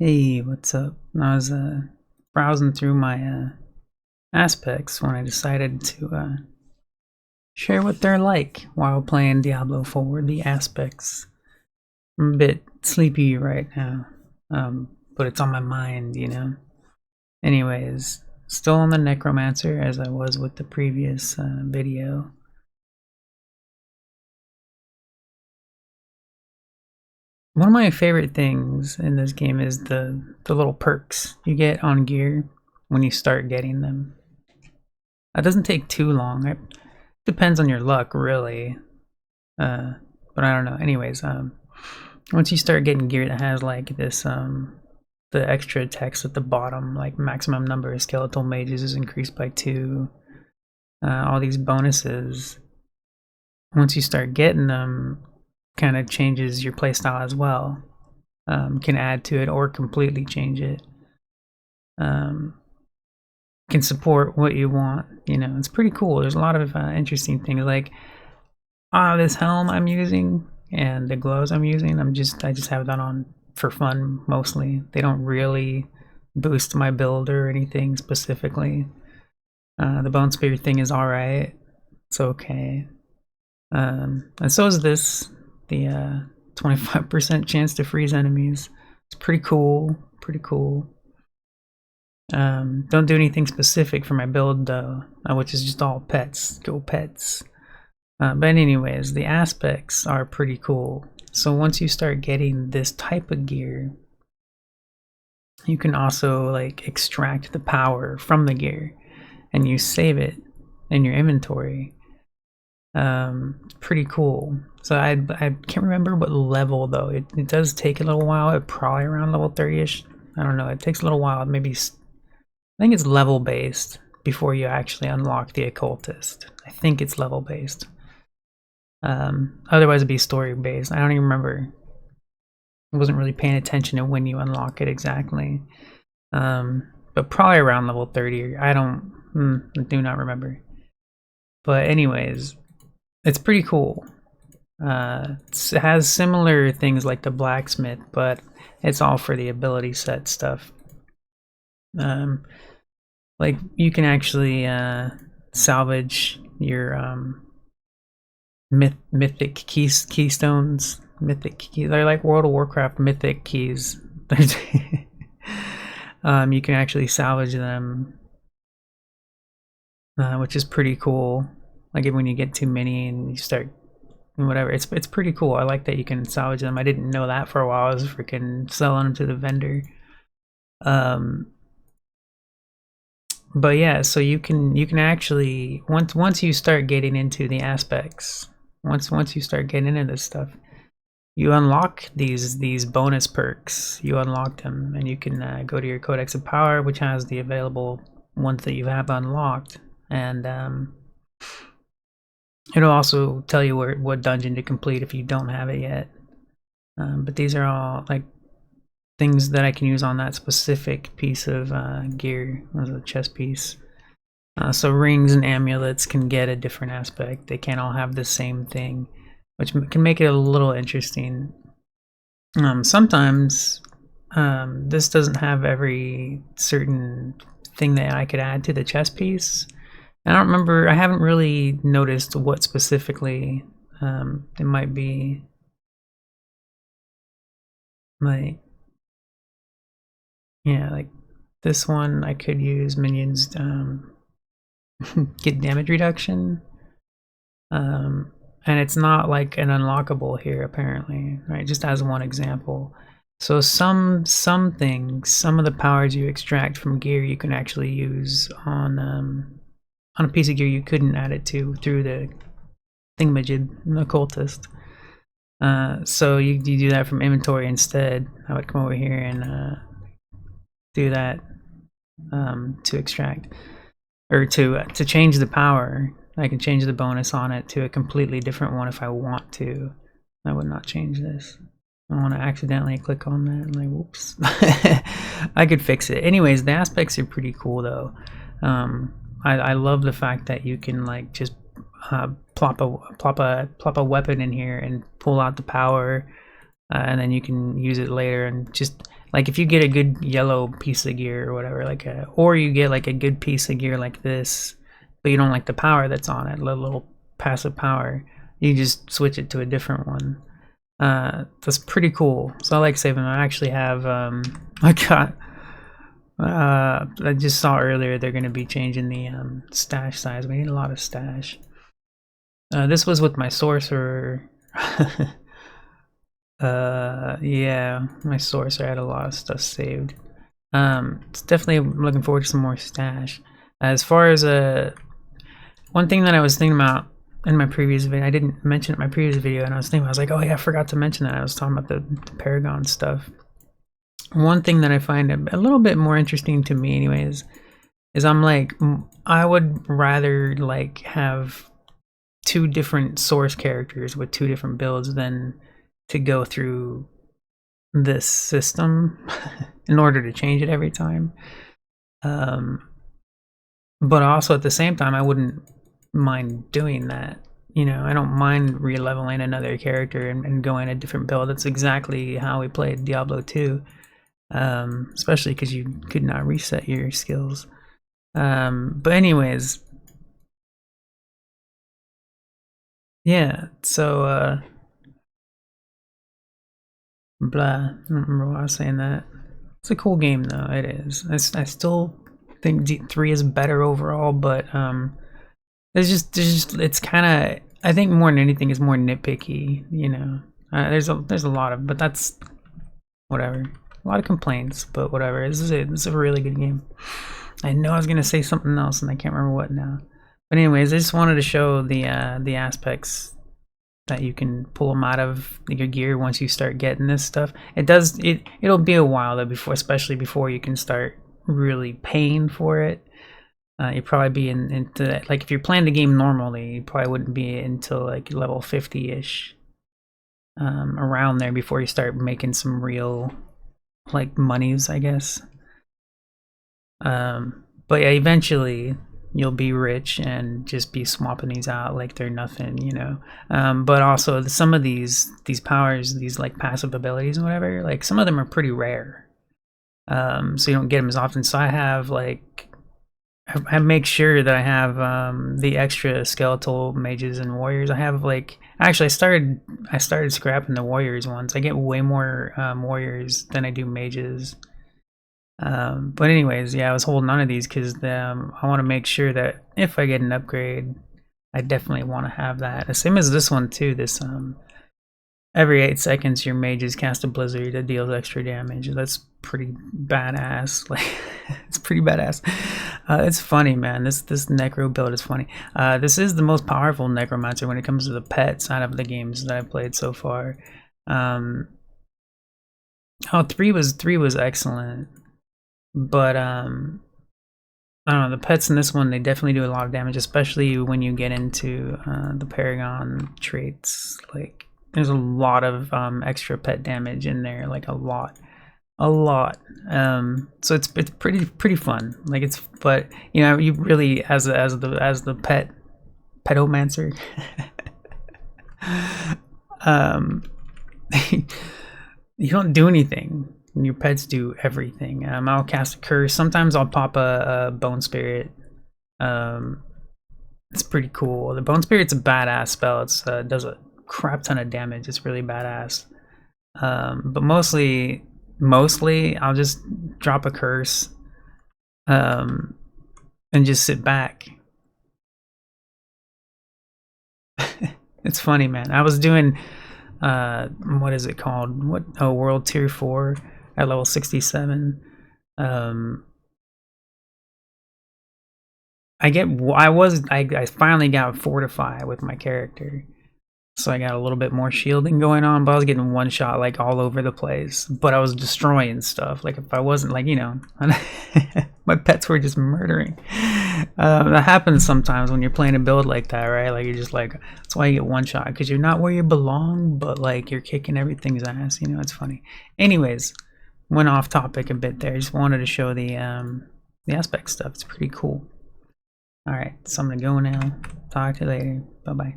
Hey, what's up? I was browsing through my aspects when I decided to share what they're like while playing Diablo 4, the aspects. I'm a bit sleepy right now, but it's on my mind, you know. Anyways, still on the Necromancer as I was with the previous video. One of my favorite things in this game is the little perks you get on gear when you start getting them. It doesn't take too long. It depends on your luck, really. Uh, but I don't know. Anyways, once you start getting gear that has like this, the extra text at the bottom, like maximum number of skeletal mages is increased by 2. All these bonuses. Once you start getting them, kind of changes your playstyle as well. Can add to it or completely change it. Can support what you want. You know, it's pretty cool. There's a lot of interesting things like this helm I'm using and the gloves I'm using. I just have that on for fun mostly. They don't really boost my build or anything specifically. The bone spear thing is alright. It's okay. And so is this. The 25% chance to freeze enemies. It's pretty cool. Pretty cool. Don't do anything specific for my build though, which is just all pets. Go pets. But anyways, the aspects are pretty cool. So once you start getting this type of gear, you can also like extract the power from the gear and you save it in your inventory. Pretty cool. So I can't remember what level though. It does take a little while. It probably around level 30ish. I don't know. It takes a little while. Maybe I think it's level based before you actually unlock the occultist. I think it's level based. Otherwise it'd be story based. I don't even remember. I wasn't really paying attention to when you unlock it exactly. But probably around level 30. I do not remember. But anyways, it's pretty cool. It has similar things like the blacksmith, but it's all for the ability set stuff. Like you can actually salvage your mythic keystones. Mythic keys. They're like World of Warcraft mythic keys. You can actually salvage them, which is pretty cool. Like when you get too many and you start whatever, it's pretty cool. I like that you can salvage them. I didn't know that for a while. I was freaking selling them to the vendor. But yeah, so you can actually once you start getting into the aspects, once you start getting into this stuff, you unlock these bonus perks. You unlock them, and you can go to your Codex of Power, which has the available ones that you have unlocked, and it'll also tell you what dungeon to complete if you don't have it yet. But these are all like things that I can use on that specific piece of gear, as a chest piece. So rings and amulets can get a different aspect. They can't all have the same thing, which can make it a little interesting. Sometimes this doesn't have every certain thing that I could add to the chest piece. I don't remember. I haven't really noticed what specifically. It might be like, yeah, like this one I could use minions get damage reduction. And it's not like an unlockable here apparently, right? Just as one example. So some things, some of the powers you extract from gear you can actually use on a piece of gear you couldn't add it to through the thingamajig, the occultist. So you do that from inventory instead. I would come over here and do that to extract or to change the power. I can change the bonus on it to a completely different one if I want to. I would not change this. I don't want to accidentally click on that and like, whoops. I could fix it. Anyways, the aspects are pretty cool though. I love the fact that you can like just plop a weapon in here and pull out the power, and then you can use it later. And just Like if you get a good yellow piece of gear or whatever, or you get like a good piece of gear like this, but you don't like the power that's on it, the little passive power, you just switch it to a different one. That's pretty cool. So I like saving them. I actually have I just saw earlier they're going to be changing the stash size. We need a lot of stash. This was with my sorcerer. Yeah, my sorcerer had a lot of stuff saved. It's definitely looking forward to some more stash. As far as one thing that I was thinking about in my previous video, I didn't mention it in my previous video, and I was like, oh yeah, I forgot to mention that. I was talking about the Paragon stuff. One thing that I find a little bit more interesting to me anyways, is I'm like, I would rather like have 2 different source characters with 2 different builds than to go through this system in order to change it every time. But also at the same time, I wouldn't mind doing that. You know, I don't mind re-leveling another character and going a different build. That's exactly how we played Diablo 2. Especially because you could not reset your skills. But anyways, yeah, so blah, I don't remember why I was saying that. It's a cool game though, it is. I still think D3 is better overall, but there's just it's kind of, I think more than anything is more nitpicky, you know. There's a lot of, but that's whatever. A lot of complaints, but whatever. This is a really good game. I know I was gonna say something else and I can't remember what now. But anyways, I just wanted to show the aspects that you can pull them out of your gear once you start getting this stuff. It'll be a while though before, especially before you can start really paying for it. You'd probably be into that. Like if you're playing the game normally, you probably wouldn't be until like level 50-ish, around there before you start making some real like monies, I guess. But yeah, eventually you'll be rich and just be swapping these out like they're nothing, you know. But also some of these powers, these like passive abilities and whatever, like some of them are pretty rare. So you don't get them as often. So I have like, I make sure that I have the extra skeletal mages and warriors. I have like, actually I started scrapping the warriors ones. I get way more warriors than I do mages. But anyways, yeah, I was holding on to these because I want to make sure that if I get an upgrade, I definitely want to have that. The same as this one too. This every 8 seconds your mages cast a blizzard that deals extra damage. That's pretty badass. Like it's pretty badass. It's funny, man. This necro build is funny. This is the most powerful necromancer when it comes to the pets out of the games that I've played so far. Oh, 3 was excellent. But I don't know, the pets in this one, they definitely do a lot of damage, especially when you get into the Paragon traits. Like there's a lot of extra pet damage in there, like a lot. So it's pretty fun. Like but you know, you really as the petomancer you don't do anything. Your pets do everything. I'll cast a curse. Sometimes I'll pop a bone spirit. It's pretty cool. The bone spirit's a badass spell. It does a crap ton of damage. It's really badass. But mostly I'll just drop a curse, and just sit back. It's funny, man. I was doing what is it called? World Tier 4 at level 67. I finally got Fortify with my character, so I got a little bit more shielding going on, but I was getting one shot like all over the place, but I was destroying stuff. Like if I wasn't, like, you know, my pets were just murdering. That happens sometimes when you're playing a build like that, right? Like you're just like, that's why you get one shot, because you're not where you belong, but like you're kicking everything's ass, you know. It's funny. Anyways, went off topic a bit there. Just wanted to show the aspect stuff. It's pretty cool. All right, so I'm gonna go now. Talk to you later. Bye bye.